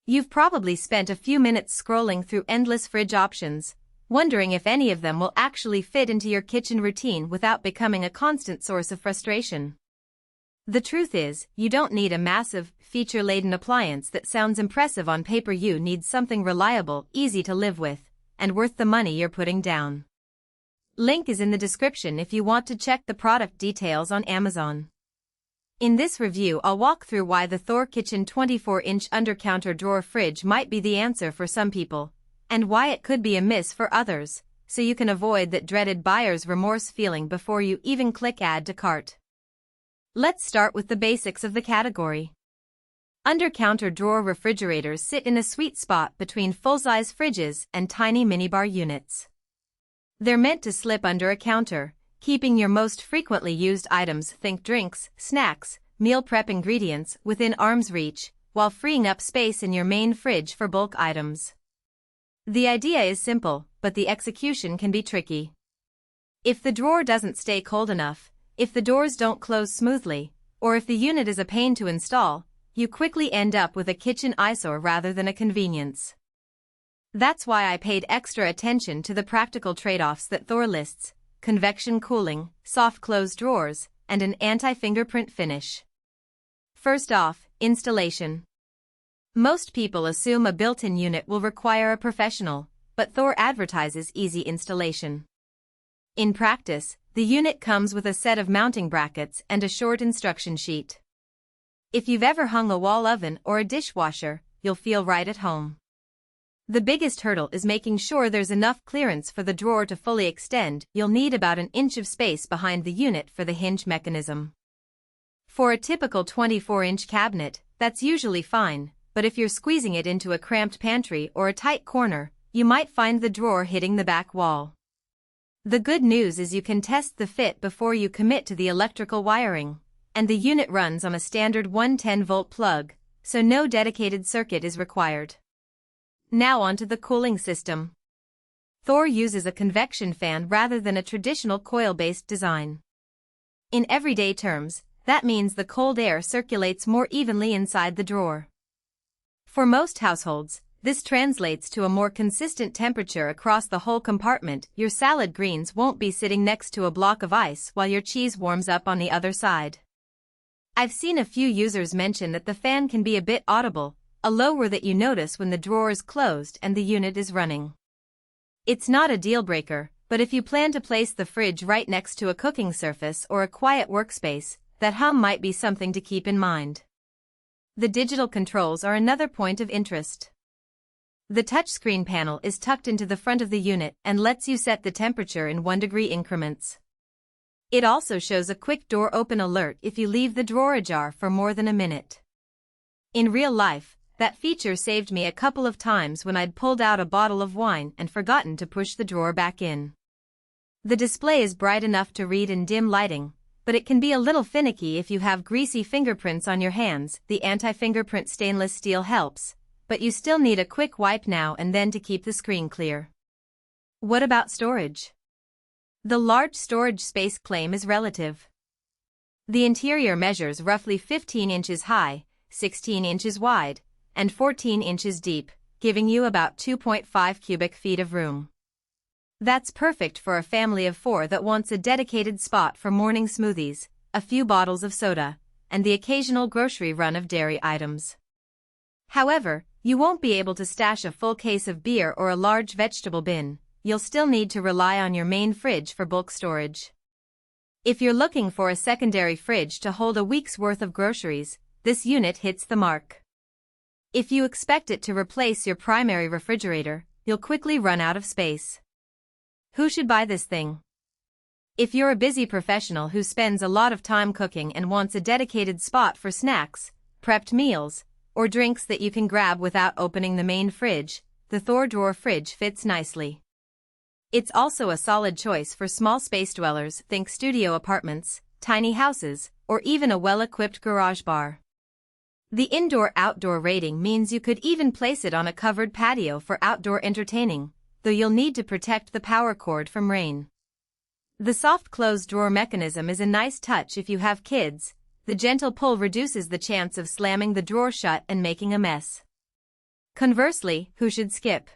You've probably spent a few minutes scrolling through endless fridge options, wondering if any of them will actually fit into your kitchen routine without becoming a constant source of frustration. The truth is, you don't need a massive, feature-laden appliance that sounds impressive on paper. You need something reliable, easy to live with, and worth the money you're putting down. Link is in the description if you want to check the product details on Amazon. In this review, I'll walk through why the Thor Kitchen 24-inch Undercounter drawer fridge might be the answer for some people, and why it could be a miss for others, so you can avoid that dreaded buyer's remorse feeling before you even click Add to Cart. Let's start with the basics of the category. Undercounter drawer refrigerators sit in a sweet spot between full-size fridges and tiny minibar units. They're meant to slip under a counter, keeping your most frequently used items, think drinks, snacks, meal prep ingredients, within arm's reach, while freeing up space in your main fridge for bulk items. The idea is simple, but the execution can be tricky. If the drawer doesn't stay cold enough, if the doors don't close smoothly, or if the unit is a pain to install, you quickly end up with a kitchen eyesore rather than a convenience. That's why I paid extra attention to the practical trade-offs that Thor lists: convection cooling, soft close drawers, and an anti-fingerprint finish. First off, installation. Most people assume a built-in unit will require a professional, but Thor advertises easy installation. In practice, the unit comes with a set of mounting brackets and a short instruction sheet. If you've ever hung a wall oven or a dishwasher, you'll feel right at home. The biggest hurdle is making sure there's enough clearance for the drawer to fully extend. You'll need about an inch of space behind the unit for the hinge mechanism. For a typical 24-inch cabinet, that's usually fine, but if you're squeezing it into a cramped pantry or a tight corner, you might find the drawer hitting the back wall. The good news is you can test the fit before you commit to the electrical wiring, and the unit runs on a standard 110-volt plug, so no dedicated circuit is required. Now onto the cooling system. Thor uses a convection fan rather than a traditional coil-based design. In everyday terms, that means the cold air circulates more evenly inside the drawer. For most households, this translates to a more consistent temperature across the whole compartment. Your salad greens won't be sitting next to a block of ice while your cheese warms up on the other side. I've seen a few users mention that the fan can be a bit audible, a low whir that you notice when the drawer is closed and the unit is running. It's not a deal breaker, but if you plan to place the fridge right next to a cooking surface or a quiet workspace, that hum might be something to keep in mind. The digital controls are another point of interest. The touchscreen panel is tucked into the front of the unit and lets you set the temperature in 1-degree increments. It also shows a quick door open alert if you leave the drawer ajar for more than a minute. In real life, that feature saved me a couple of times when I'd pulled out a bottle of wine and forgotten to push the drawer back in. The display is bright enough to read in dim lighting, but it can be a little finicky if you have greasy fingerprints on your hands. The anti-fingerprint stainless steel helps, but you still need a quick wipe now and then to keep the screen clear. What about storage? The large storage space claim is relative. The interior measures roughly 15 inches high, 16 inches wide, and 14 inches deep, giving you about 2.5 cubic feet of room. That's perfect for a family of 4 that wants a dedicated spot for morning smoothies, a few bottles of soda, and the occasional grocery run of dairy items. However, you won't be able to stash a full case of beer or a large vegetable bin. You'll still need to rely on your main fridge for bulk storage. If you're looking for a secondary fridge to hold a week's worth of groceries, this unit hits the mark. If you expect it to replace your primary refrigerator, you'll quickly run out of space. Who should buy this thing? If you're a busy professional who spends a lot of time cooking and wants a dedicated spot for snacks, prepped meals, or drinks that you can grab without opening the main fridge, the Thor drawer fridge fits nicely. It's also a solid choice for small space dwellers, think studio apartments, tiny houses, or even a well-equipped garage bar. The indoor-outdoor rating means you could even place it on a covered patio for outdoor entertaining, though you'll need to protect the power cord from rain. The soft close drawer mechanism is a nice touch if you have kids. The gentle pull reduces the chance of slamming the drawer shut and making a mess. Conversely, who should skip?